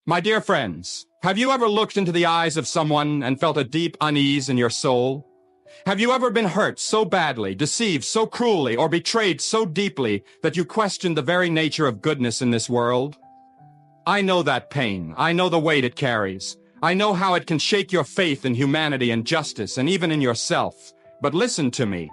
My dear friends, have you ever looked into the eyes of someone and felt a deep unease in your soul? Have you ever been hurt so badly, deceived so cruelly, or betrayed so deeply that you questioned the very nature of goodness in this world? I know that pain. I know the weight it carries. I know how it can shake your faith in humanity and justice and even in yourself. But listen to me.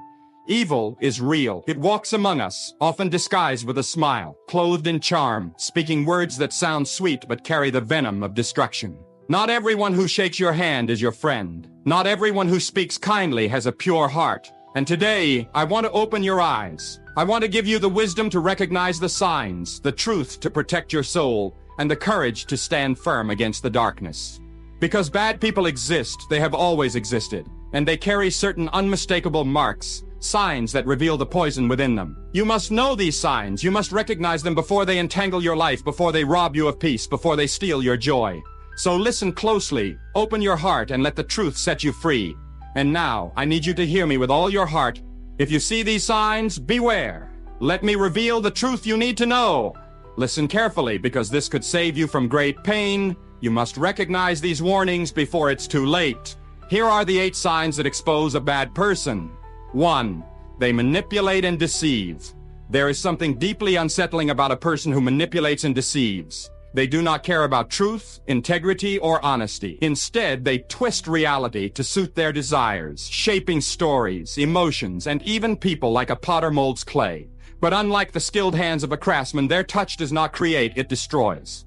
Evil is real. It walks among us, often disguised with a smile, clothed in charm, speaking words that sound sweet but carry the venom of destruction. Not everyone who shakes your hand is your friend. Not everyone who speaks kindly has a pure heart. And today, I want to open your eyes. I want to give you the wisdom to recognize the signs, the truth to protect your soul, and the courage to stand firm against the darkness. Because bad people exist, they have always existed, and they carry certain unmistakable marks, signs that reveal the poison within them. You must know these signs. You must recognize them before they entangle your life, before they rob you of peace, before they steal your joy. So listen closely, open your heart, and let the truth set you free. And now, I need you to hear me with all your heart. If you see these signs, beware. Let me reveal the truth you need to know. Listen carefully, because this could save you from great pain. You must recognize these warnings before it's too late. Here are the 8 signs that expose a bad person. 1. They manipulate and deceive. There is something deeply unsettling about a person who manipulates and deceives. They do not care about truth, integrity, or honesty. Instead, they twist reality to suit their desires, shaping stories, emotions, and even people like a potter molds clay. But unlike the skilled hands of a craftsman, their touch does not create, it destroys.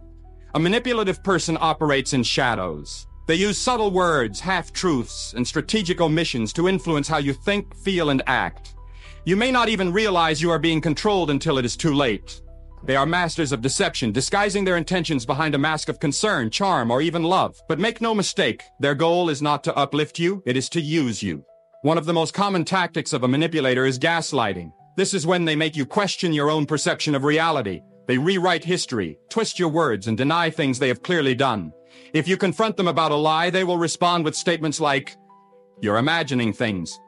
A manipulative person operates in shadows. They use subtle words, half-truths, and strategic omissions to influence how you think, feel, and act. You may not even realize you are being controlled until it is too late. They are masters of deception, disguising their intentions behind a mask of concern, charm, or even love. But make no mistake, their goal is not to uplift you, it is to use you. One of the most common tactics of a manipulator is gaslighting. This is when they make you question your own perception of reality. They rewrite history, twist your words, and deny things they have clearly done. If you confront them about a lie, they will respond with statements like, "You're imagining things,"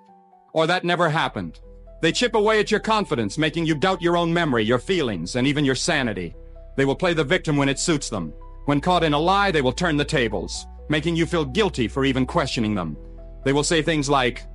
or "That never happened." They chip away at your confidence, making you doubt your own memory, your feelings, and even your sanity. They will play the victim when it suits them. When caught in a lie, they will turn the tables, making you feel guilty for even questioning them. They will say things like,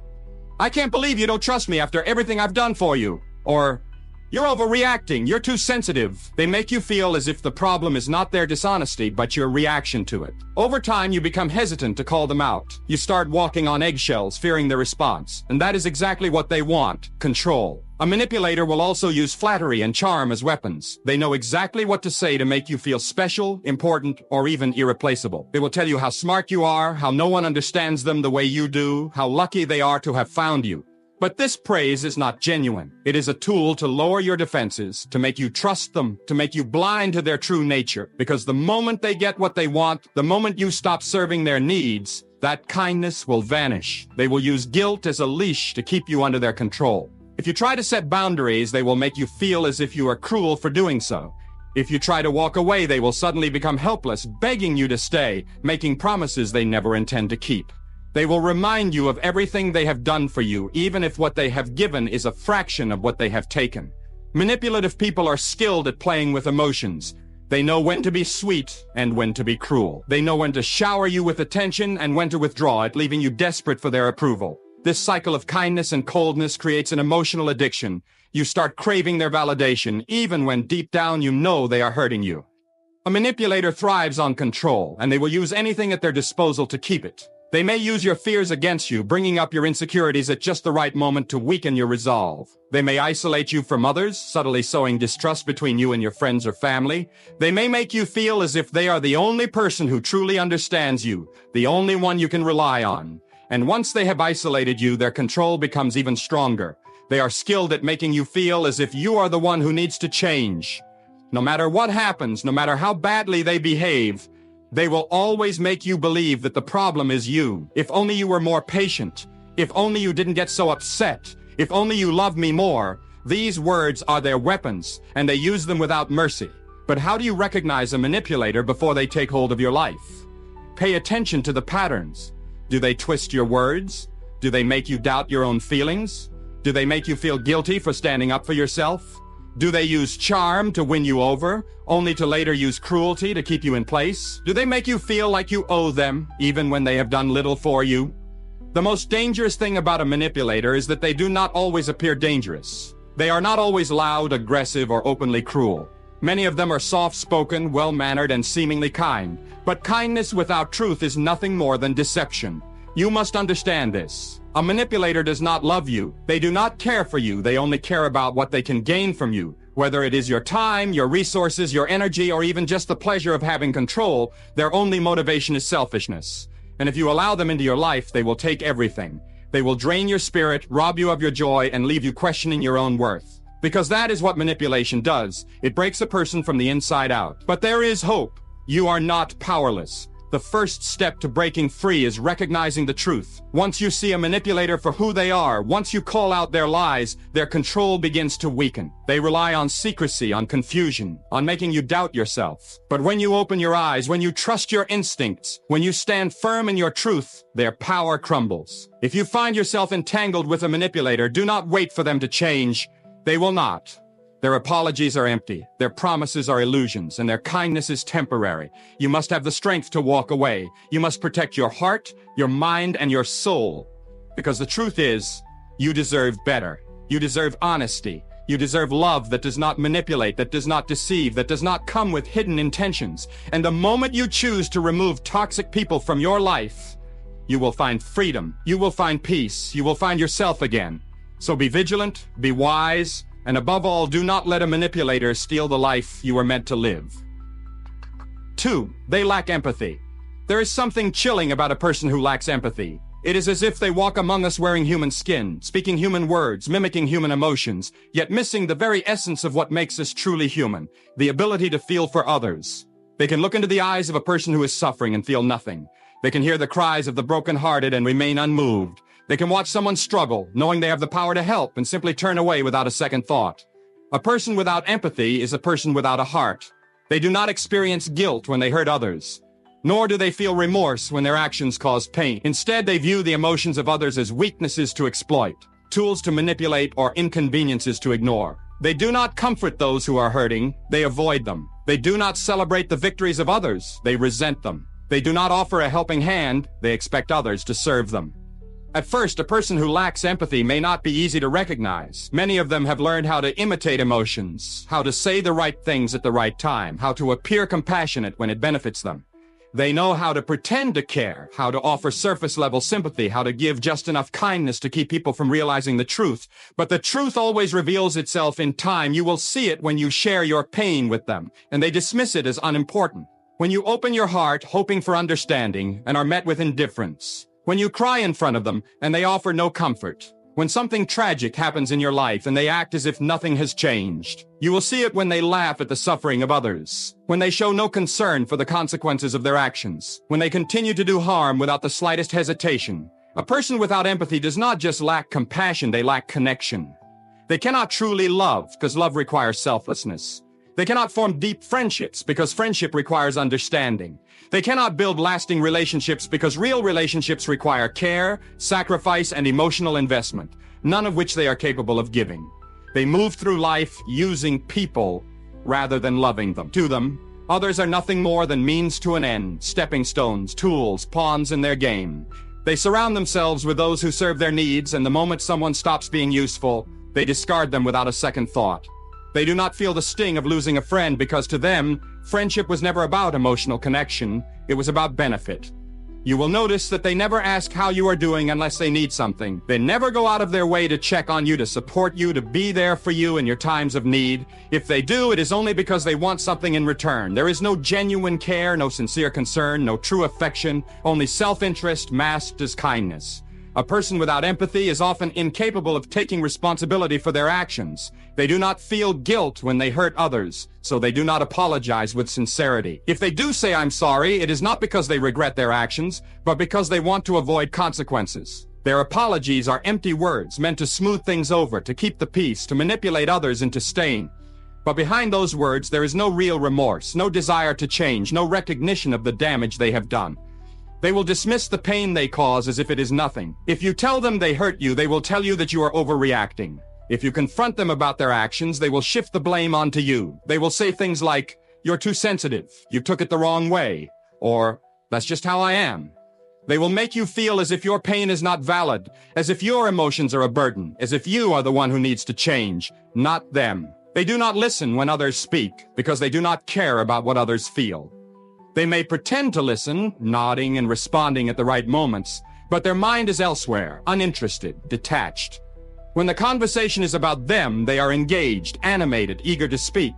"I can't believe you don't trust me after everything I've done for you," or "You're overreacting, you're too sensitive." They make you feel as if the problem is not their dishonesty, but your reaction to it. Over time, you become hesitant to call them out. You start walking on eggshells, fearing the response. And that is exactly what they want: control. A manipulator will also use flattery and charm as weapons. They know exactly what to say to make you feel special, important, or even irreplaceable. They will tell you how smart you are, how no one understands them the way you do, how lucky they are to have found you. But this praise is not genuine. It is a tool to lower your defenses, to make you trust them, to make you blind to their true nature. Because the moment they get what they want, the moment you stop serving their needs, that kindness will vanish. They will use guilt as a leash to keep you under their control. If you try to set boundaries, they will make you feel as if you are cruel for doing so. If you try to walk away, they will suddenly become helpless, begging you to stay, making promises they never intend to keep. They will remind you of everything they have done for you, even if what they have given is a fraction of what they have taken. Manipulative people are skilled at playing with emotions. They know when to be sweet and when to be cruel. They know when to shower you with attention and when to withdraw it, leaving you desperate for their approval. This cycle of kindness and coldness creates an emotional addiction. You start craving their validation, even when deep down you know they are hurting you. A manipulator thrives on control, and they will use anything at their disposal to keep it. They may use your fears against you, bringing up your insecurities at just the right moment to weaken your resolve. They may isolate you from others, subtly sowing distrust between you and your friends or family. They may make you feel as if they are the only person who truly understands you, the only one you can rely on. And once they have isolated you, their control becomes even stronger. They are skilled at making you feel as if you are the one who needs to change. No matter what happens, no matter how badly they behave, they will always make you believe that the problem is you. If only you were more patient. If only you didn't get so upset. If only you loved me more. These words are their weapons, and they use them without mercy. But how do you recognize a manipulator before they take hold of your life? Pay attention to the patterns. Do they twist your words? Do they make you doubt your own feelings? Do they make you feel guilty for standing up for yourself? Do they use charm to win you over, only to later use cruelty to keep you in place? Do they make you feel like you owe them, even when they have done little for you? The most dangerous thing about a manipulator is that they do not always appear dangerous. They are not always loud, aggressive, or openly cruel. Many of them are soft-spoken, well-mannered, and seemingly kind. But kindness without truth is nothing more than deception. You must understand this. A manipulator does not love you. They do not care for you. They only care about what they can gain from you. Whether it is your time, your resources, your energy, or even just the pleasure of having control, their only motivation is selfishness. And if you allow them into your life, they will take everything. They will drain your spirit, rob you of your joy, and leave you questioning your own worth. Because that is what manipulation does. It breaks a person from the inside out. But there is hope. You are not powerless. The first step to breaking free is recognizing the truth. Once you see a manipulator for who they are, once you call out their lies, their control begins to weaken. They rely on secrecy, on confusion, on making you doubt yourself. But when you open your eyes, when you trust your instincts, when you stand firm in your truth, their power crumbles. If you find yourself entangled with a manipulator, do not wait for them to change. They will not. Their apologies are empty, their promises are illusions, and their kindness is temporary. You must have the strength to walk away. You must protect your heart, your mind, and your soul. Because the truth is, you deserve better. You deserve honesty. You deserve love that does not manipulate, that does not deceive, that does not come with hidden intentions. And the moment you choose to remove toxic people from your life, you will find freedom. You will find peace. You will find yourself again. So be vigilant, be wise, and above all, do not let a manipulator steal the life you were meant to live. 2. They lack empathy. There is something chilling about a person who lacks empathy. It is as if they walk among us wearing human skin, speaking human words, mimicking human emotions, yet missing the very essence of what makes us truly human, the ability to feel for others. They can look into the eyes of a person who is suffering and feel nothing. They can hear the cries of the brokenhearted and remain unmoved. They can watch someone struggle, knowing they have the power to help, and simply turn away without a second thought. A person without empathy is a person without a heart. They do not experience guilt when they hurt others, nor do they feel remorse when their actions cause pain. Instead, they view the emotions of others as weaknesses to exploit, tools to manipulate, or inconveniences to ignore. They do not comfort those who are hurting, they avoid them. They do not celebrate the victories of others, they resent them. They do not offer a helping hand, they expect others to serve them. At first, a person who lacks empathy may not be easy to recognize. Many of them have learned how to imitate emotions, how to say the right things at the right time, how to appear compassionate when it benefits them. They know how to pretend to care, how to offer surface-level sympathy, how to give just enough kindness to keep people from realizing the truth. But the truth always reveals itself in time. You will see it when you share your pain with them, and they dismiss it as unimportant. When you open your heart, hoping for understanding, and are met with indifference. When you cry in front of them, and they offer no comfort. When something tragic happens in your life, and they act as if nothing has changed. You will see it when they laugh at the suffering of others. When they show no concern for the consequences of their actions. When they continue to do harm without the slightest hesitation. A person without empathy does not just lack compassion, they lack connection. They cannot truly love, because love requires selflessness. They cannot form deep friendships, because friendship requires understanding. They cannot build lasting relationships, because real relationships require care, sacrifice, and emotional investment, none of which they are capable of giving. They move through life using people rather than loving them. To them, others are nothing more than means to an end, stepping stones, tools, pawns in their game. They surround themselves with those who serve their needs, and the moment someone stops being useful, they discard them without a second thought. They do not feel the sting of losing a friend because to them, friendship was never about emotional connection, it was about benefit. You will notice that they never ask how you are doing unless they need something. They never go out of their way to check on you, to support you, to be there for you in your times of need. If they do, it is only because they want something in return. There is no genuine care, no sincere concern, no true affection, only self-interest masked as kindness. A person without empathy is often incapable of taking responsibility for their actions. They do not feel guilt when they hurt others, so they do not apologize with sincerity. If they do say I'm sorry, it is not because they regret their actions, but because they want to avoid consequences. Their apologies are empty words meant to smooth things over, to keep the peace, to manipulate others into staying. But behind those words, there is no real remorse, no desire to change, no recognition of the damage they have done. They will dismiss the pain they cause as if it is nothing. If you tell them they hurt you, they will tell you that you are overreacting. If you confront them about their actions, they will shift the blame onto you. They will say things like, "You're too sensitive. You took it the wrong way." Or, "That's just how I am." They will make you feel as if your pain is not valid, as if your emotions are a burden, as if you are the one who needs to change, not them. They do not listen when others speak, because they do not care about what others feel. They may pretend to listen, nodding and responding at the right moments, but their mind is elsewhere, uninterested, detached. When the conversation is about them, they are engaged, animated, eager to speak.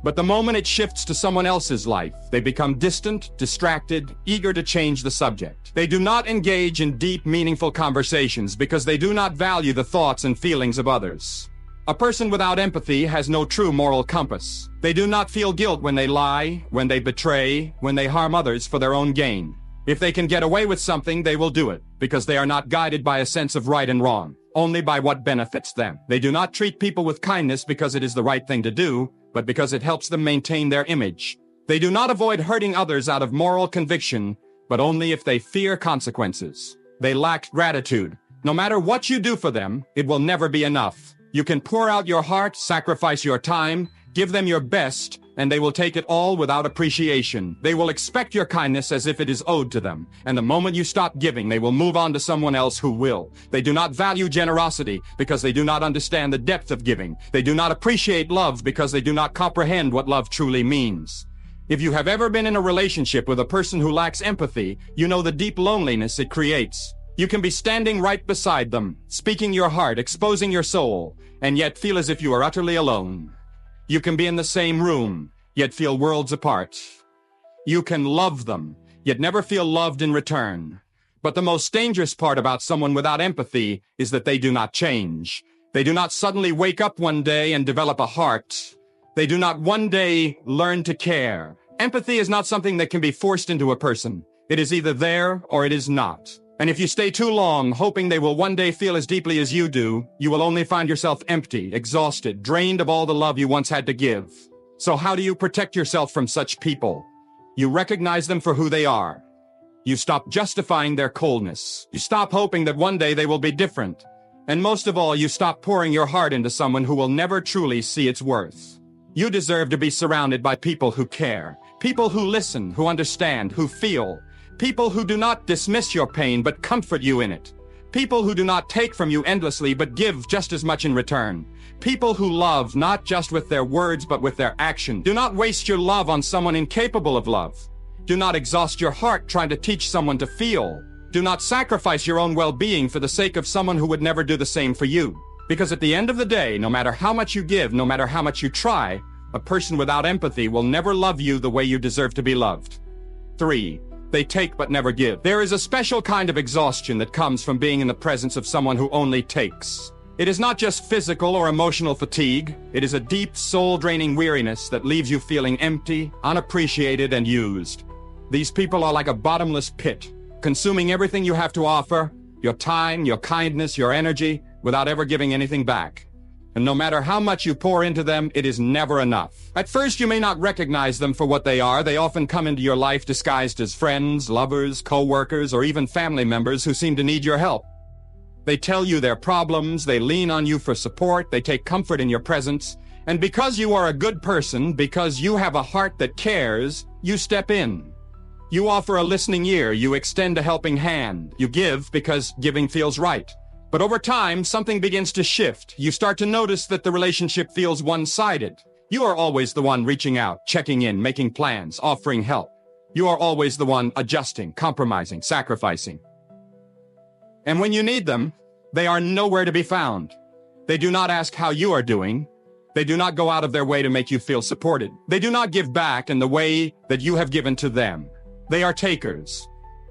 But the moment it shifts to someone else's life, they become distant, distracted, eager to change the subject. They do not engage in deep, meaningful conversations because they do not value the thoughts and feelings of others. A person without empathy has no true moral compass. They do not feel guilt when they lie, when they betray, when they harm others for their own gain. If they can get away with something, they will do it, because they are not guided by a sense of right and wrong, only by what benefits them. They do not treat people with kindness because it is the right thing to do, but because it helps them maintain their image. They do not avoid hurting others out of moral conviction, but only if they fear consequences. They lack gratitude. No matter what you do for them, it will never be enough. You can pour out your heart, sacrifice your time, give them your best, and they will take it all without appreciation. They will expect your kindness as if it is owed to them, and the moment you stop giving, they will move on to someone else who will. They do not value generosity because they do not understand the depth of giving. They do not appreciate love because they do not comprehend what love truly means. If you have ever been in a relationship with a person who lacks empathy, you know the deep loneliness it creates. You can be standing right beside them, speaking your heart, exposing your soul, and yet feel as if you are utterly alone. You can be in the same room, yet feel worlds apart. You can love them, yet never feel loved in return. But the most dangerous part about someone without empathy is that they do not change. They do not suddenly wake up one day and develop a heart. They do not one day learn to care. Empathy is not something that can be forced into a person. It is either there or it is not. And if you stay too long, hoping they will one day feel as deeply as you do, you will only find yourself empty, exhausted, drained of all the love you once had to give. So how do you protect yourself from such people? You recognize them for who they are. You stop justifying their coldness. You stop hoping that one day they will be different. And most of all, you stop pouring your heart into someone who will never truly see its worth. You deserve to be surrounded by people who care, people who listen, who understand, who feel. People who do not dismiss your pain but comfort you in it. People who do not take from you endlessly but give just as much in return. People who love not just with their words but with their action. Do not waste your love on someone incapable of love. Do not exhaust your heart trying to teach someone to feel. Do not sacrifice your own well-being for the sake of someone who would never do the same for you. Because at the end of the day, no matter how much you give, no matter how much you try, a person without empathy will never love you the way you deserve to be loved. 3. They take but never give. There is a special kind of exhaustion that comes from being in the presence of someone who only takes. It is not just physical or emotional fatigue. It is a deep, soul-draining weariness that leaves you feeling empty, unappreciated, and used. These people are like a bottomless pit, consuming everything you have to offer, your time, your kindness, your energy, without ever giving anything back. And no matter how much you pour into them, it is never enough. At first, you may not recognize them for what they are. They often come into your life disguised as friends, lovers, co-workers, or even family members who seem to need your help. They tell you their problems, they lean on you for support, they take comfort in your presence. And because you are a good person, because you have a heart that cares, you step in. You offer a listening ear, you extend a helping hand. You give because giving feels right. But over time, something begins to shift. You start to notice that the relationship feels one-sided. You are always the one reaching out, checking in, making plans, offering help. You are always the one adjusting, compromising, sacrificing. And when you need them, they are nowhere to be found. They do not ask how you are doing. They do not go out of their way to make you feel supported. They do not give back in the way that you have given to them. They are takers.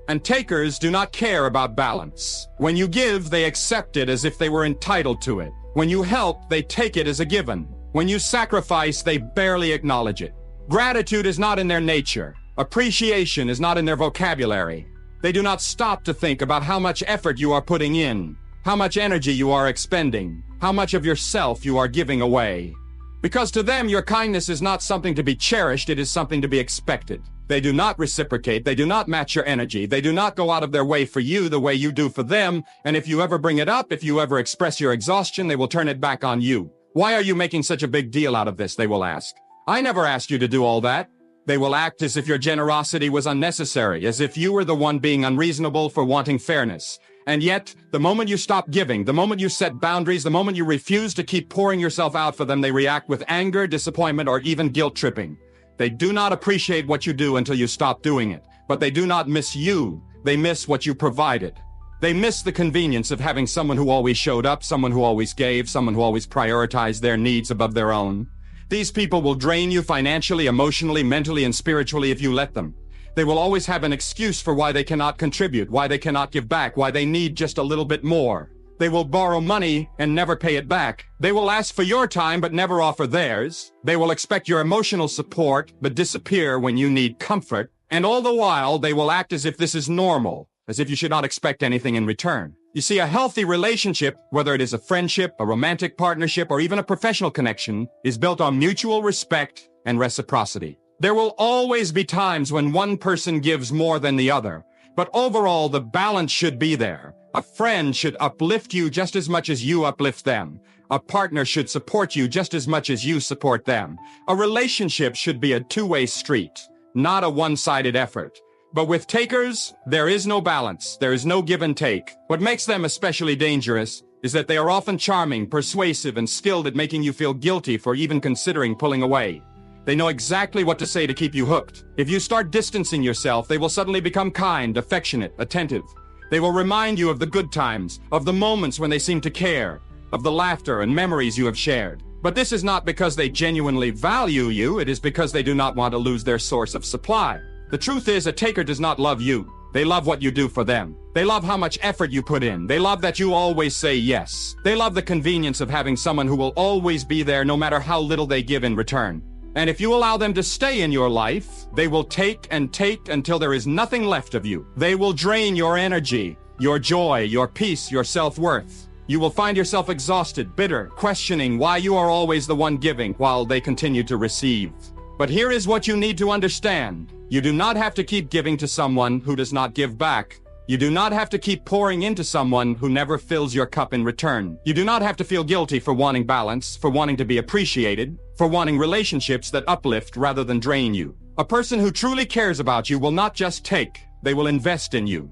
And takers do not care about balance. When you give, they accept it as if they were entitled to it. When you help, they take it as a given. When you sacrifice, they barely acknowledge it. Gratitude is not in their nature. Appreciation is not in their vocabulary. They do not stop to think about how much effort you are putting in, how much energy you are expending, how much of yourself you are giving away. Because to them, your kindness is not something to be cherished, it is something to be expected. They do not reciprocate. They do not match your energy. They do not go out of their way for you the way you do for them. And if you ever bring it up, if you ever express your exhaustion, they will turn it back on you. Why are you making such a big deal out of this? They will ask. I never asked you to do all that. They will act as if your generosity was unnecessary, as if you were the one being unreasonable for wanting fairness. And yet, the moment you stop giving, the moment you set boundaries, the moment you refuse to keep pouring yourself out for them, they react with anger, disappointment, or even guilt-tripping. They do not appreciate what you do until you stop doing it. But they do not miss you. They miss what you provided. They miss the convenience of having someone who always showed up, someone who always gave, someone who always prioritized their needs above their own. These people will drain you financially, emotionally, mentally, and spiritually if you let them. They will always have an excuse for why they cannot contribute, why they cannot give back, why they need just a little bit more. They will borrow money and never pay it back. They will ask for your time but never offer theirs. They will expect your emotional support but disappear when you need comfort. And all the while, they will act as if this is normal, as if you should not expect anything in return. You see, a healthy relationship, whether it is a friendship, a romantic partnership, or even a professional connection, is built on mutual respect and reciprocity. There will always be times when one person gives more than the other, but overall, the balance should be there. A friend should uplift you just as much as you uplift them. A partner should support you just as much as you support them. A relationship should be a two-way street, not a one-sided effort. But with takers, there is no balance. There is no give and take. What makes them especially dangerous is that they are often charming, persuasive, and skilled at making you feel guilty for even considering pulling away. They know exactly what to say to keep you hooked. If you start distancing yourself, they will suddenly become kind, affectionate, attentive. They will remind you of the good times, of the moments when they seem to care, of the laughter and memories you have shared. But this is not because they genuinely value you. It is because they do not want to lose their source of supply. The truth is, a taker does not love you. They love what you do for them. They love how much effort you put in. They love that you always say yes. They love the convenience of having someone who will always be there no matter how little they give in return. And if you allow them to stay in your life, they will take and take until there is nothing left of you. They will drain your energy, your joy, your peace, your self-worth. You will find yourself exhausted, bitter, questioning why you are always the one giving while they continue to receive. But here is what you need to understand. You do not have to keep giving to someone who does not give back. You do not have to keep pouring into someone who never fills your cup in return. You do not have to feel guilty for wanting balance, for wanting to be appreciated, for wanting relationships that uplift rather than drain you. A person who truly cares about you will not just take, they will invest in you.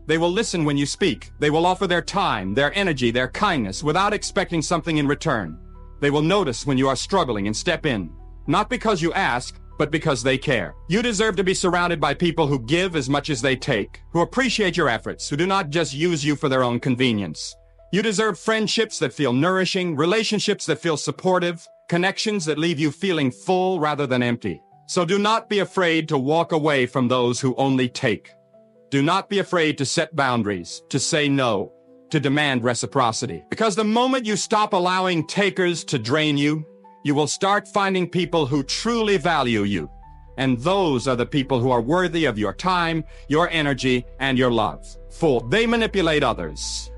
They will listen when you speak. They will offer their time, their energy, their kindness without expecting something in return. They will notice when you are struggling and step in, not because you ask, but because they care. You deserve to be surrounded by people who give as much as they take, who appreciate your efforts, who do not just use you for their own convenience. You deserve friendships that feel nourishing, relationships that feel supportive, connections that leave you feeling full rather than empty. So do not be afraid to walk away from those who only take. Do not be afraid to set boundaries, to say no, to demand reciprocity. Because the moment you stop allowing takers to drain you, you will start finding people who truly value you. And those are the people who are worthy of your time, your energy, and your love. For they manipulate others.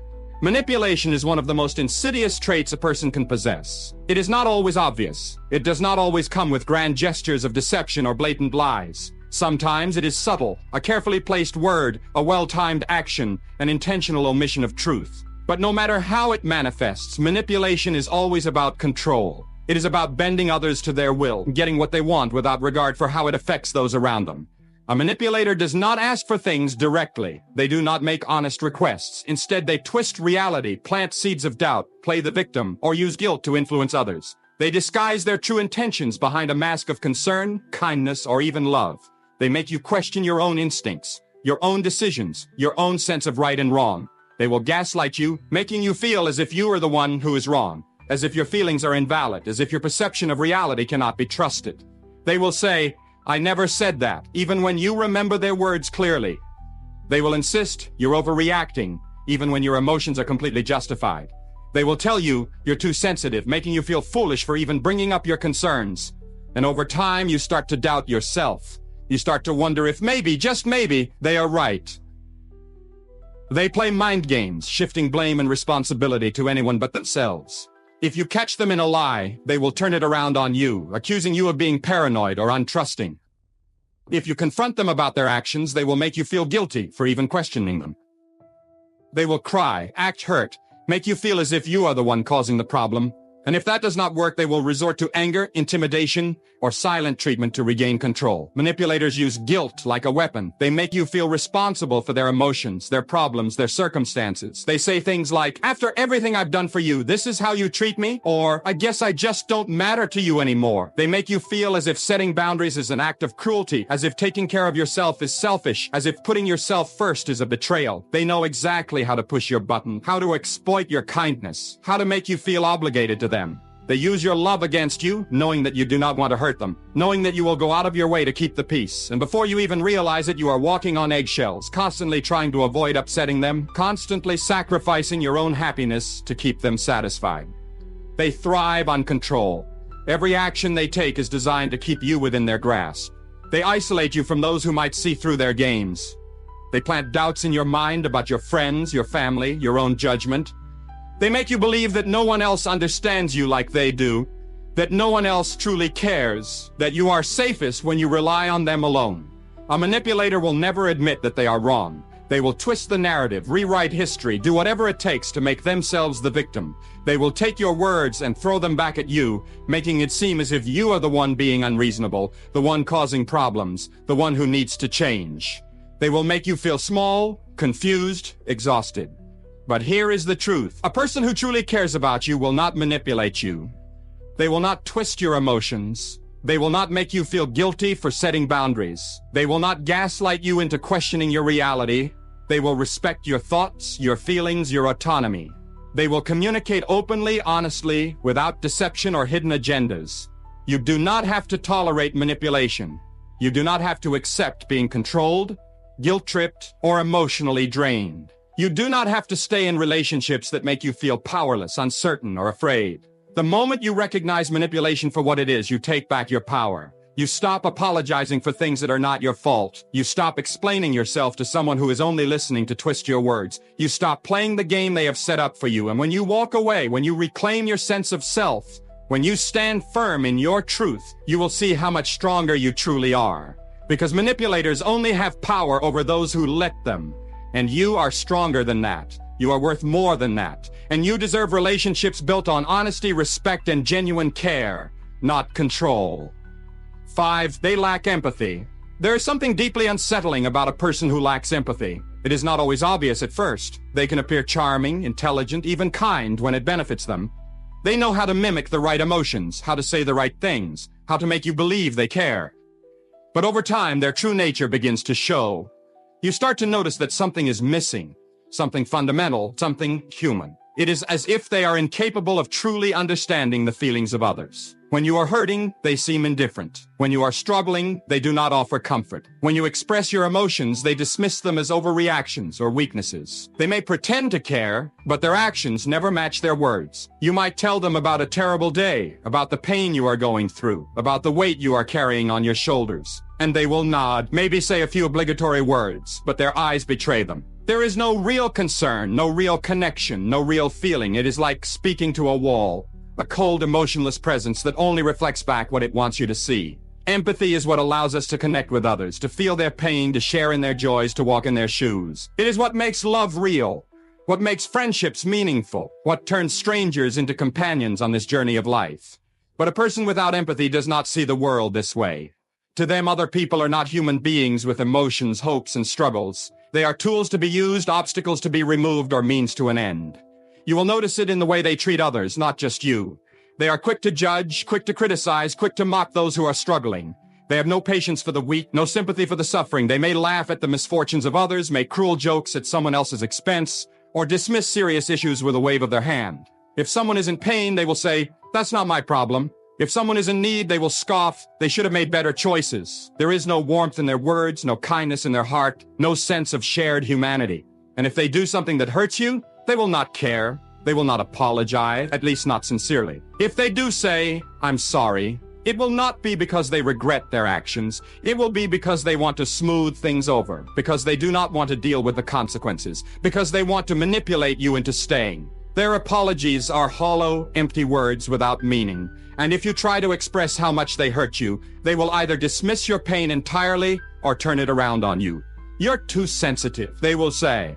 Manipulation is one of the most insidious traits a person can possess. It is not always obvious. It does not always come with grand gestures of deception or blatant lies. Sometimes it is subtle, a carefully placed word, a well-timed action, an intentional omission of truth. But no matter how it manifests, manipulation is always about control. It is about bending others to their will, getting what they want without regard for how it affects those around them. A manipulator does not ask for things directly. They do not make honest requests. Instead, they twist reality, plant seeds of doubt, play the victim, or use guilt to influence others. They disguise their true intentions behind a mask of concern, kindness, or even love. They make you question your own instincts, your own decisions, your own sense of right and wrong. They will gaslight you, making you feel as if you are the one who is wrong, as if your feelings are invalid, as if your perception of reality cannot be trusted. They will say, "I never said that," even when you remember their words clearly. They will insist you're overreacting, even when your emotions are completely justified. They will tell you you're too sensitive, making you feel foolish for even bringing up your concerns. And over time, you start to doubt yourself. You start to wonder if maybe, just maybe, they are right. They play mind games, shifting blame and responsibility to anyone but themselves. If you catch them in a lie, they will turn it around on you, accusing you of being paranoid or untrusting. If you confront them about their actions, they will make you feel guilty for even questioning them. They will cry, act hurt, make you feel as if you are the one causing the problem. And if that does not work, they will resort to anger, intimidation, or silent treatment to regain control. Manipulators use guilt like a weapon. They make you feel responsible for their emotions, their problems, their circumstances. They say things like, after everything I've done for you, this is how you treat me? Or, I guess I just don't matter to you anymore. They make you feel as if setting boundaries is an act of cruelty, as if taking care of yourself is selfish, as if putting yourself first is a betrayal. They know exactly how to push your button, how to exploit your kindness, how to make you feel obligated to them. They use your love against you, knowing that you do not want to hurt them, knowing that you will go out of your way to keep the peace. And before you even realize it, you are walking on eggshells, constantly trying to avoid upsetting them, constantly sacrificing your own happiness to keep them satisfied. They thrive on control. Every action they take is designed to keep you within their grasp. They isolate you from those who might see through their games. They plant doubts in your mind about your friends, your family, your own judgment. They make you believe that no one else understands you like they do, that no one else truly cares, that you are safest when you rely on them alone. A manipulator will never admit that they are wrong. They will twist the narrative, rewrite history, do whatever it takes to make themselves the victim. They will take your words and throw them back at you, making it seem as if you are the one being unreasonable, the one causing problems, the one who needs to change. They will make you feel small, confused, exhausted. But here is the truth. A person who truly cares about you will not manipulate you. They will not twist your emotions. They will not make you feel guilty for setting boundaries. They will not gaslight you into questioning your reality. They will respect your thoughts, your feelings, your autonomy. They will communicate openly, honestly, without deception or hidden agendas. You do not have to tolerate manipulation. You do not have to accept being controlled, guilt-tripped, or emotionally drained. You do not have to stay in relationships that make you feel powerless, uncertain, or afraid. The moment you recognize manipulation for what it is, you take back your power. You stop apologizing for things that are not your fault. You stop explaining yourself to someone who is only listening to twist your words. You stop playing the game they have set up for you. And when you walk away, when you reclaim your sense of self, when you stand firm in your truth, you will see how much stronger you truly are. Because manipulators only have power over those who let them. And you are stronger than that. You are worth more than that. And you deserve relationships built on honesty, respect, and genuine care, not control. 5, they lack empathy. There is something deeply unsettling about a person who lacks empathy. It is not always obvious at first. They can appear charming, intelligent, even kind when it benefits them. They know how to mimic the right emotions, how to say the right things, how to make you believe they care. But over time, their true nature begins to show. You start to notice that something is missing, something fundamental, something human. It is as if they are incapable of truly understanding the feelings of others. When you are hurting, they seem indifferent. When you are struggling, they do not offer comfort. When you express your emotions, they dismiss them as overreactions or weaknesses. They may pretend to care, but their actions never match their words. You might tell them about a terrible day, about the pain you are going through, about the weight you are carrying on your shoulders. And they will nod, maybe say a few obligatory words, but their eyes betray them. There is no real concern, no real connection, no real feeling. It is like speaking to a wall, a cold, emotionless presence that only reflects back what it wants you to see. Empathy is what allows us to connect with others, to feel their pain, to share in their joys, to walk in their shoes. It is what makes love real, what makes friendships meaningful, what turns strangers into companions on this journey of life. But a person without empathy does not see the world this way. To them, other people are not human beings with emotions, hopes, and struggles. They are tools to be used, obstacles to be removed, or means to an end. You will notice it in the way they treat others, not just you. They are quick to judge, quick to criticize, quick to mock those who are struggling. They have no patience for the weak, no sympathy for the suffering. They may laugh at the misfortunes of others, make cruel jokes at someone else's expense, or dismiss serious issues with a wave of their hand. If someone is in pain, they will say, "That's not my problem." If someone is in need, they will scoff. They should have made better choices. There is no warmth in their words, no kindness in their heart, no sense of shared humanity. And if they do something that hurts you, they will not care. They will not apologize, at least not sincerely. If they do say, "I'm sorry," it will not be because they regret their actions. It will be because they want to smooth things over, because they do not want to deal with the consequences, because they want to manipulate you into staying. Their apologies are hollow, empty words without meaning. And if you try to express how much they hurt you, they will either dismiss your pain entirely or turn it around on you. You're too sensitive, they will say.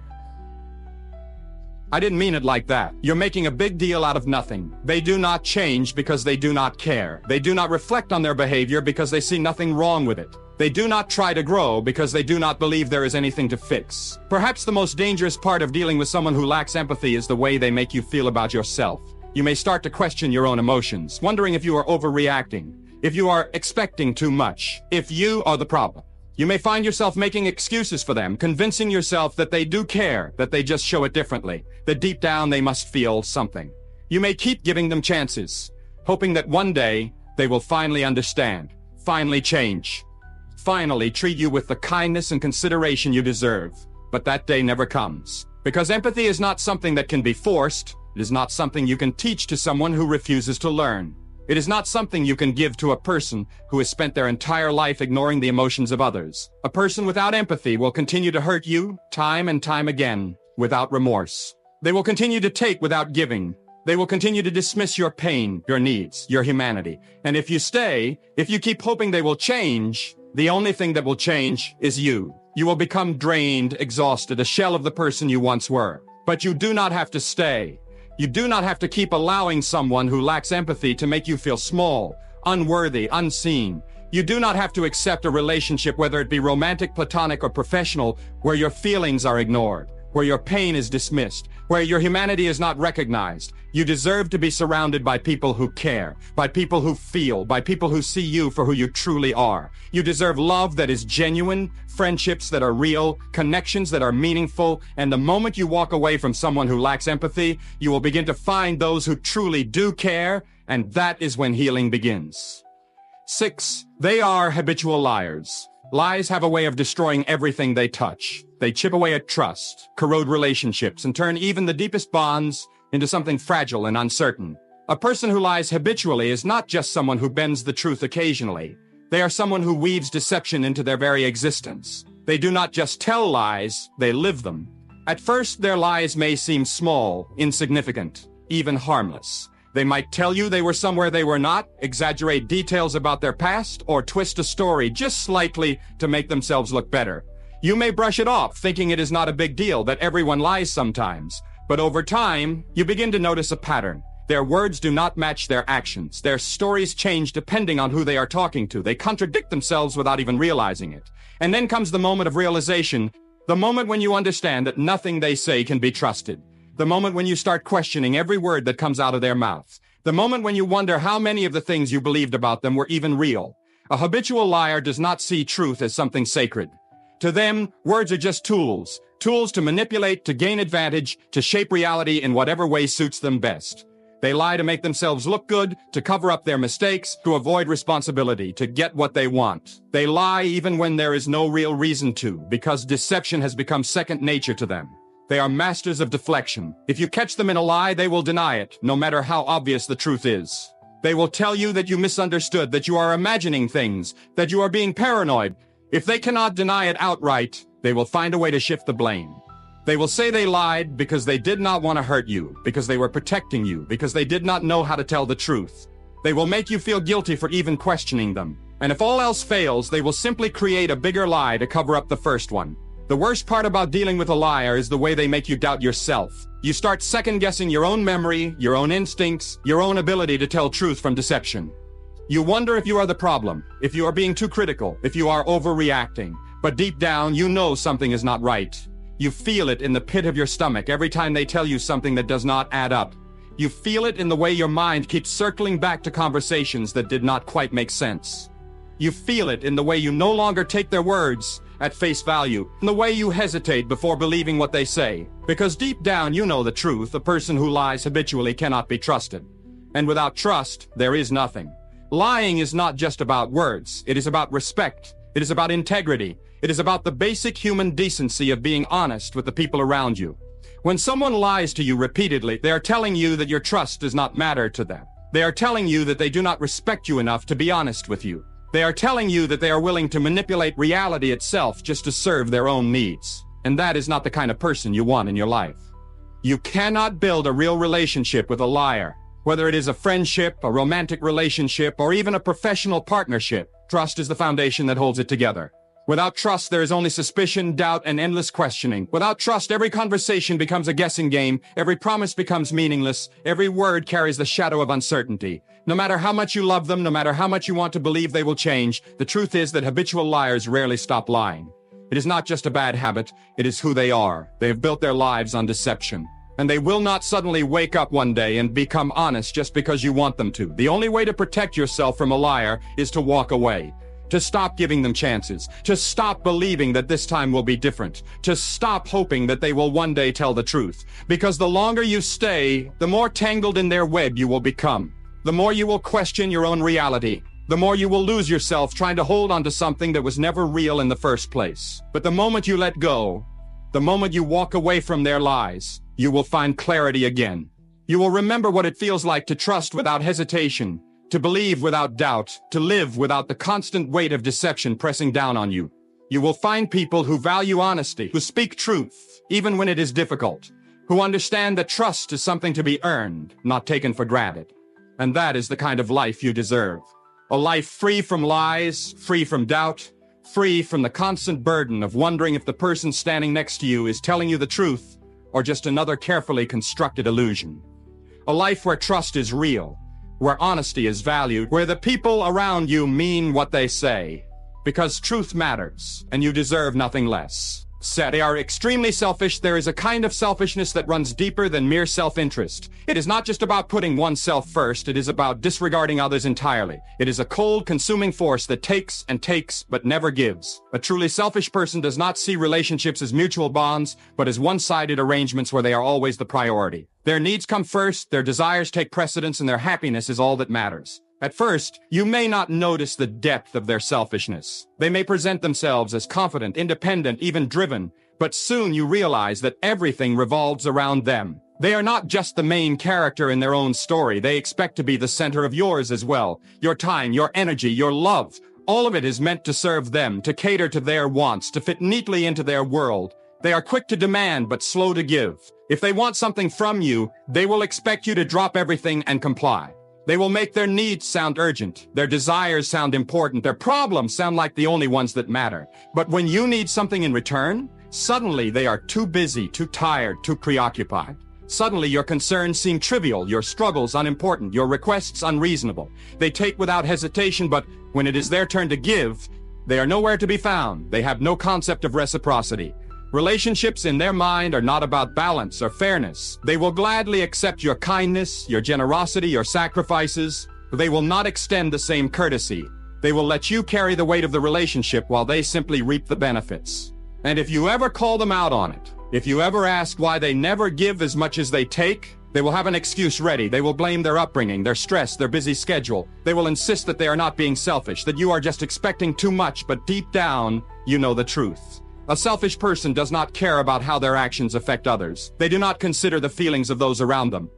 I didn't mean it like that. You're making a big deal out of nothing. They do not change because they do not care. They do not reflect on their behavior because they see nothing wrong with it. They do not try to grow because they do not believe there is anything to fix. Perhaps the most dangerous part of dealing with someone who lacks empathy is the way they make you feel about yourself. You may start to question your own emotions, wondering if you are overreacting, if you are expecting too much, if you are the problem. You may find yourself making excuses for them, convincing yourself that they do care, that they just show it differently, that deep down they must feel something. You may keep giving them chances, hoping that one day they will finally understand, finally change, finally treat you with the kindness and consideration you deserve. But that day never comes. Because empathy is not something that can be forced. It is not something you can teach to someone who refuses to learn. It is not something you can give to a person who has spent their entire life ignoring the emotions of others. A person without empathy will continue to hurt you time and time again without remorse. They will continue to take without giving. They will continue to dismiss your pain, your needs, your humanity. And if you stay, if you keep hoping they will change, the only thing that will change is you. You will become drained, exhausted, a shell of the person you once were. But you do not have to stay. You do not have to keep allowing someone who lacks empathy to make you feel small, unworthy, unseen. You do not have to accept a relationship, whether it be romantic, platonic, or professional, where your feelings are ignored, where your pain is dismissed, where your humanity is not recognized. You deserve to be surrounded by people who care, by people who feel, by people who see you for who you truly are. You deserve love that is genuine, friendships that are real, connections that are meaningful, and the moment you walk away from someone who lacks empathy, you will begin to find those who truly do care, and that is when healing begins. 6. They are habitual liars. Lies have a way of destroying everything they touch. They chip away at trust, corrode relationships, and turn even the deepest bonds into something fragile and uncertain. A person who lies habitually is not just someone who bends the truth occasionally. They are someone who weaves deception into their very existence. They do not just tell lies, they live them. At first, their lies may seem small, insignificant, even harmless. They might tell you they were somewhere they were not, exaggerate details about their past, or twist a story just slightly to make themselves look better. You may brush it off, thinking it is not a big deal, that everyone lies sometimes. But over time, you begin to notice a pattern. Their words do not match their actions. Their stories change depending on who they are talking to. They contradict themselves without even realizing it. And then comes the moment of realization, the moment when you understand that nothing they say can be trusted. The moment when you start questioning every word that comes out of their mouth. The moment when you wonder how many of the things you believed about them were even real. A habitual liar does not see truth as something sacred. To them, words are just tools. Tools to manipulate, to gain advantage, to shape reality in whatever way suits them best. They lie to make themselves look good, to cover up their mistakes, to avoid responsibility, to get what they want. They lie even when there is no real reason to, because deception has become second nature to them. They are masters of deflection. If you catch them in a lie, they will deny it, no matter how obvious the truth is. They will tell you that you misunderstood, that you are imagining things, that you are being paranoid. If they cannot deny it outright, they will find a way to shift the blame. They will say they lied because they did not want to hurt you, because they were protecting you, because they did not know how to tell the truth. They will make you feel guilty for even questioning them. And if all else fails, they will simply create a bigger lie to cover up the first one. The worst part about dealing with a liar is the way they make you doubt yourself. You start second-guessing your own memory, your own instincts, your own ability to tell truth from deception. You wonder if you are the problem, if you are being too critical, if you are overreacting. But deep down, you know something is not right. You feel it in the pit of your stomach every time they tell you something that does not add up. You feel it in the way your mind keeps circling back to conversations that did not quite make sense. You feel it in the way you no longer take their words at face value, in the way you hesitate before believing what they say. Because deep down you know the truth, a person who lies habitually cannot be trusted. And without trust, there is nothing. Lying is not just about words, it is about respect, it is about integrity, it is about the basic human decency of being honest with the people around you. When someone lies to you repeatedly, they are telling you that your trust does not matter to them. They are telling you that they do not respect you enough to be honest with you. They are telling you that they are willing to manipulate reality itself just to serve their own needs. And that is not the kind of person you want in your life. You cannot build a real relationship with a liar. Whether it is a friendship, a romantic relationship, or even a professional partnership, trust is the foundation that holds it together. Without trust, there is only suspicion, doubt, and endless questioning. Without trust, every conversation becomes a guessing game, every promise becomes meaningless, every word carries the shadow of uncertainty. No matter how much you love them, no matter how much you want to believe they will change, the truth is that habitual liars rarely stop lying. It is not just a bad habit, it is who they are. They have built their lives on deception. And they will not suddenly wake up one day and become honest just because you want them to. The only way to protect yourself from a liar is to walk away. To stop giving them chances, to stop believing that this time will be different, to stop hoping that they will one day tell the truth. Because the longer you stay, the more tangled in their web you will become. The more you will question your own reality. The more you will lose yourself trying to hold on to something that was never real in the first place. But the moment you let go, the moment you walk away from their lies, you will find clarity again. You will remember what it feels like to trust without hesitation, to believe without doubt, to live without the constant weight of deception pressing down on you. You will find people who value honesty, who speak truth, even when it is difficult, who understand that trust is something to be earned, not taken for granted. And that is the kind of life you deserve. A life free from lies, free from doubt, free from the constant burden of wondering if the person standing next to you is telling you the truth or just another carefully constructed illusion. A life where trust is real, where honesty is valued, where the people around you mean what they say. Because truth matters, and you deserve nothing less. They are extremely selfish. There is a kind of selfishness that runs deeper than mere self-interest. It is not just about putting oneself first, it is about disregarding others entirely. It is a cold, consuming force that takes and takes, but never gives. A truly selfish person does not see relationships as mutual bonds, but as one-sided arrangements where they are always the priority. Their needs come first, their desires take precedence, and their happiness is all that matters. At first, you may not notice the depth of their selfishness. They may present themselves as confident, independent, even driven, but soon you realize that everything revolves around them. They are not just the main character in their own story. They expect to be the center of yours as well. Your time, your energy, your love, all of it is meant to serve them, to cater to their wants, to fit neatly into their world. They are quick to demand, but slow to give. If they want something from you, they will expect you to drop everything and comply. They will make their needs sound urgent, their desires sound important, their problems sound like the only ones that matter. But when you need something in return, suddenly they are too busy, too tired, too preoccupied. Suddenly your concerns seem trivial, your struggles unimportant, your requests unreasonable. They take without hesitation, but when it is their turn to give, they are nowhere to be found. They have no concept of reciprocity. Relationships in their mind are not about balance or fairness. They will gladly accept your kindness, your generosity, your sacrifices, but they will not extend the same courtesy. They will let you carry the weight of the relationship while they simply reap the benefits. And if you ever call them out on it, if you ever ask why they never give as much as they take, they will have an excuse ready. They will blame their upbringing, their stress, their busy schedule. They will insist that they are not being selfish, that you are just expecting too much, but deep down, you know the truth. A selfish person does not care about how their actions affect others. They do not consider the feelings of those around them.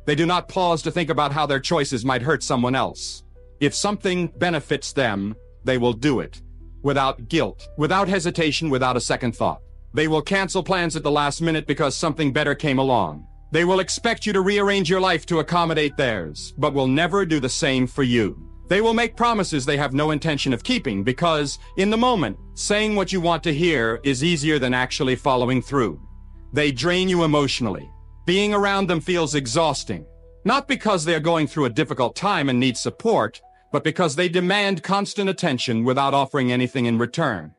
They do not pause to think about how their choices might hurt someone else. If something benefits them, they will do it. Without guilt, without hesitation, without a second thought. They will cancel plans at the last minute because something better came along. They will expect you to rearrange your life to accommodate theirs, but will never do the same for you. They will make promises they have no intention of keeping because, in the moment, saying what you want to hear is easier than actually following through. They drain you emotionally. Being around them feels exhausting. Not because they are going through a difficult time and need support, but because they demand constant attention without offering anything in return.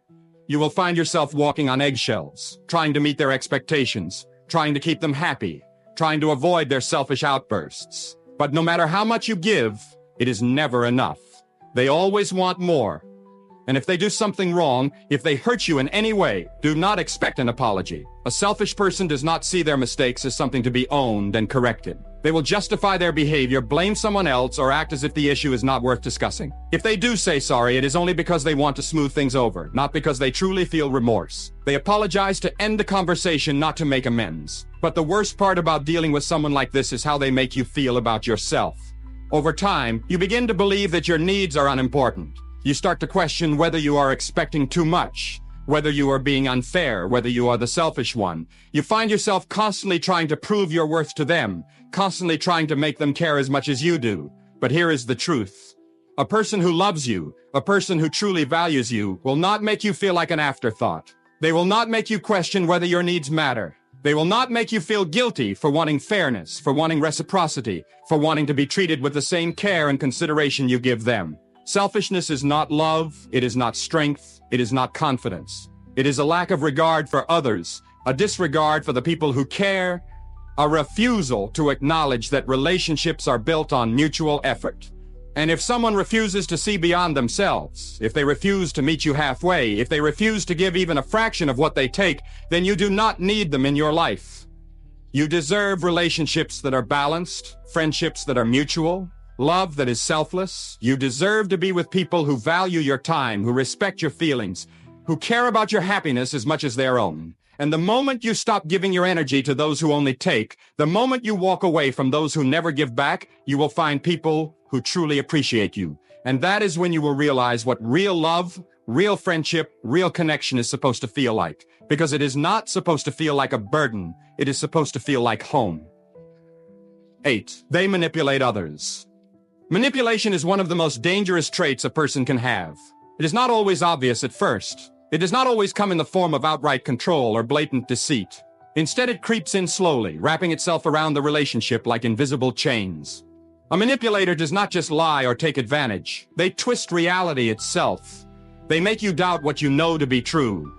You will find yourself walking on eggshells, trying to meet their expectations, trying to keep them happy, trying to avoid their selfish outbursts. But no matter how much you give, it is never enough. They always want more. And if they do something wrong, if they hurt you in any way, do not expect an apology. A selfish person does not see their mistakes as something to be owned and corrected. They will justify their behavior, blame someone else, or act as if the issue is not worth discussing. If they do say sorry, it is only because they want to smooth things over, not because they truly feel remorse. They apologize to end the conversation, not to make amends. But the worst part about dealing with someone like this is how they make you feel about yourself. Over time, you begin to believe that your needs are unimportant. You start to question whether you are expecting too much, whether you are being unfair, whether you are the selfish one. You find yourself constantly trying to prove your worth to them, constantly trying to make them care as much as you do. But here is the truth. A person who loves you, a person who truly values you, will not make you feel like an afterthought. They will not make you question whether your needs matter. They will not make you feel guilty for wanting fairness, for wanting reciprocity, for wanting to be treated with the same care and consideration you give them. Selfishness is not love, it is not strength, it is not confidence. It is a lack of regard for others, a disregard for the people who care, a refusal to acknowledge that relationships are built on mutual effort. And if someone refuses to see beyond themselves, if they refuse to meet you halfway, if they refuse to give even a fraction of what they take, then you do not need them in your life. You deserve relationships that are balanced, friendships that are mutual, love that is selfless. You deserve to be with people who value your time, who respect your feelings, who care about your happiness as much as their own. And the moment you stop giving your energy to those who only take, the moment you walk away from those who never give back, you will find people who truly appreciate you. And that is when you will realize what real love, real friendship, real connection is supposed to feel like. Because it is not supposed to feel like a burden. It is supposed to feel like home. 8. They manipulate others. Manipulation is one of the most dangerous traits a person can have. It is not always obvious at first. It does not always come in the form of outright control or blatant deceit. Instead, it creeps in slowly, wrapping itself around the relationship like invisible chains. A manipulator does not just lie or take advantage. They twist reality itself. They make you doubt what you know to be true.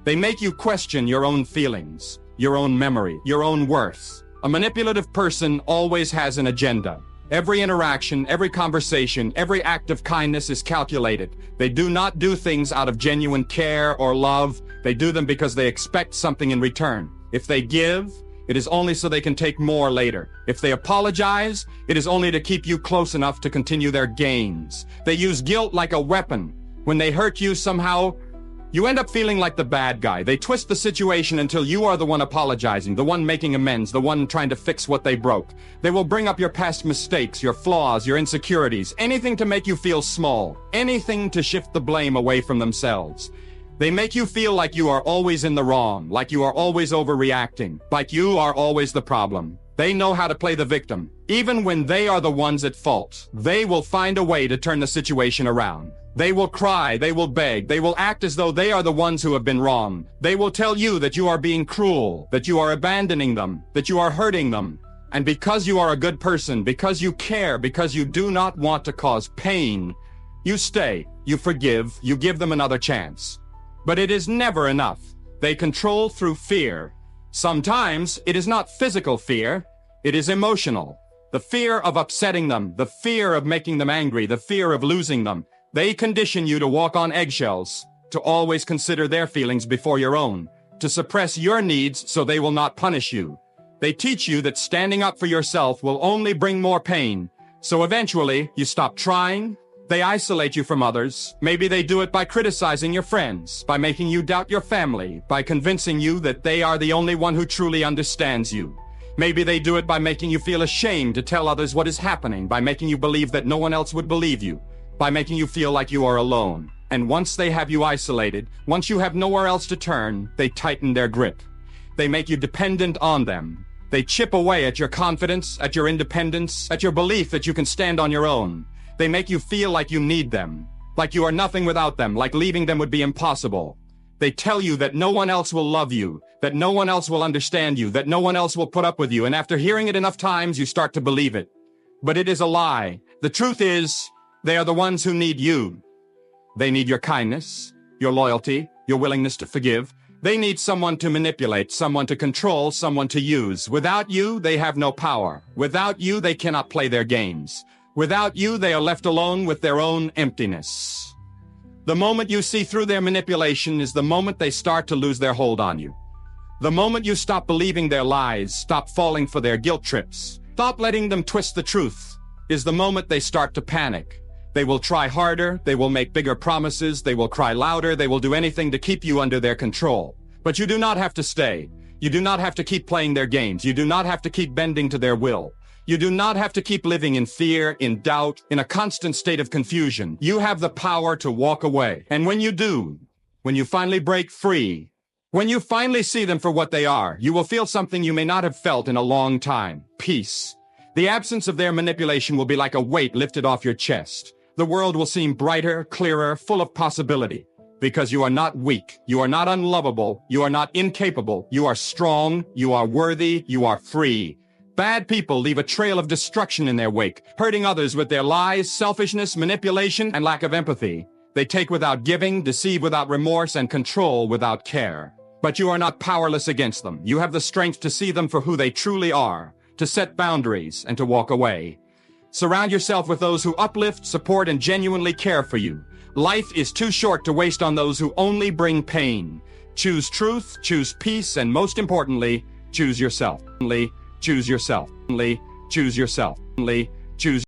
They make you question your own feelings, your own memory, your own worth. A manipulative person always has an agenda. Every interaction, every conversation, every act of kindness is calculated. They do not do things out of genuine care or love. They do them because they expect something in return. If they give, it is only so they can take more later. If they apologize, it is only to keep you close enough to continue their gains. They use guilt like a weapon. When they hurt you somehow, you end up feeling like the bad guy. They twist the situation until you are the one apologizing, the one making amends, the one trying to fix what they broke. They will bring up your past mistakes, your flaws, your insecurities, anything to make you feel small, anything to shift the blame away from themselves. They make you feel like you are always in the wrong, like you are always overreacting, like you are always the problem. They know how to play the victim. Even when they are the ones at fault, they will find a way to turn the situation around. They will cry, they will beg, they will act as though they are the ones who have been wrong. They will tell you that you are being cruel, that you are abandoning them, that you are hurting them. And because you are a good person, because you care, because you do not want to cause pain, you stay, you forgive, you give them another chance. But it is never enough. They control through fear. Sometimes it is not physical fear, it is emotional. The fear of upsetting them, the fear of making them angry, the fear of losing them. They condition you to walk on eggshells, to always consider their feelings before your own, to suppress your needs so they will not punish you. They teach you that standing up for yourself will only bring more pain. So eventually, you stop trying. They isolate you from others. Maybe they do it by criticizing your friends, by making you doubt your family, by convincing you that they are the only one who truly understands you. Maybe they do it by making you feel ashamed to tell others what is happening, by making you believe that no one else would believe you, by making you feel like you are alone. And once they have you isolated, once you have nowhere else to turn, they tighten their grip. They make you dependent on them. They chip away at your confidence, at your independence, at your belief that you can stand on your own. They make you feel like you need them, like you are nothing without them, like leaving them would be impossible. They tell you that no one else will love you, that no one else will understand you, that no one else will put up with you, and after hearing it enough times, you start to believe it. But it is a lie. The truth is, they are the ones who need you. They need your kindness, your loyalty, your willingness to forgive. They need someone to manipulate, someone to control, someone to use. Without you, they have no power. Without you, they cannot play their games. Without you, they are left alone with their own emptiness. The moment you see through their manipulation is the moment they start to lose their hold on you. The moment you stop believing their lies, stop falling for their guilt trips, stop letting them twist the truth, is the moment they start to panic. They will try harder, they will make bigger promises, they will cry louder, they will do anything to keep you under their control. But you do not have to stay. You do not have to keep playing their games. You do not have to keep bending to their will. You do not have to keep living in fear, in doubt, in a constant state of confusion. You have the power to walk away. And when you do, when you finally break free, when you finally see them for what they are, you will feel something you may not have felt in a long time: peace. The absence of their manipulation will be like a weight lifted off your chest. The world will seem brighter, clearer, full of possibility. Because you are not weak, you are not unlovable, you are not incapable, you are strong, you are worthy, you are free. Bad people leave a trail of destruction in their wake, hurting others with their lies, selfishness, manipulation, and lack of empathy. They take without giving, deceive without remorse, and control without care. But you are not powerless against them. You have the strength to see them for who they truly are, to set boundaries, and to walk away. Surround yourself with those who uplift, support, and genuinely care for you. Life is too short to waste on those who only bring pain. Choose truth, choose peace, and most importantly, choose yourself. Choose yourself. Choose yourself. Choose